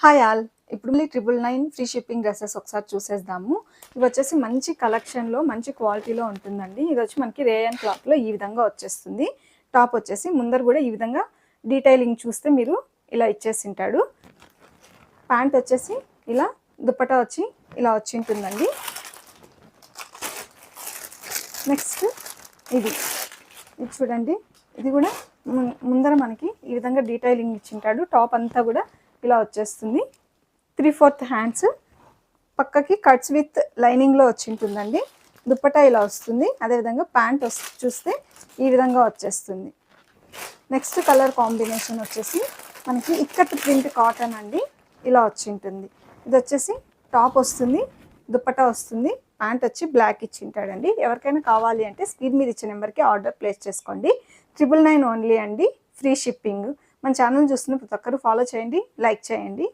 Hi all. ఇప్పుడు మళ్ళీ 999 free shipping dresses ఒకసారి చూసేద్దాము. ఇవి వచ్చేసి మంచి కలెక్షన్లో మంచి క్వాలిటీలో ఉంటుందండి. ఇది వచ్చి మనకి రేయన్ క్లాత్లో ఈ విధంగా వచ్చేస్తుంది. టాప్ వచ్చేసి ముందర కూడా ఈ విధంగా డీటెయిలింగ్ చూస్తే మీరు ఇలా ఇచ్చేసి ఉంటాడు. ప్యాంట్ వచ్చేసి ఇలా, దుప్పటా వచ్చి ఇలా వచ్చి ఉంటుందండి. నెక్స్ట్ ఇది చూడండి, ఇది కూడా ముందర మనకి ఈ విధంగా డీటెయిలింగ్ ఇచ్చింటాడు. టాప్ అంతా కూడా ఇలా వచ్చేస్తుంది. 3/4 హ్యాండ్స్, పక్కకి కట్స్ విత్ లైనింగ్లో వచ్చి ఉంటుందండి. దుప్పటా ఇలా వస్తుంది. అదేవిధంగా ప్యాంట్ చూస్తే ఈ విధంగా వచ్చేస్తుంది. నెక్స్ట్ కలర్ కాంబినేషన్ వచ్చేసి మనకి ఇక్కత్ ప్రింట్ కాటన్ అండి, ఇలా వచ్చి ఉంటుంది. ఇది వచ్చేసి టాప్ వస్తుంది, దుప్పటా వస్తుంది, ప్యాంట్ వచ్చి బ్లాక్ ఇచ్చింటాడండి. ఎవరికైనా కావాలి అంటే స్క్రీన్ మీద ఇచ్చే నెంబర్కి ఆర్డర్ ప్లేస్ చేసుకోండి. 999 ఓన్లీ అండి, ఫ్రీ షిప్పింగ్. మన ఛానల్ చూస్తున్న ప్రతి ఒక్కరు ఫాలో చేయండి, లైక్ చేయండి.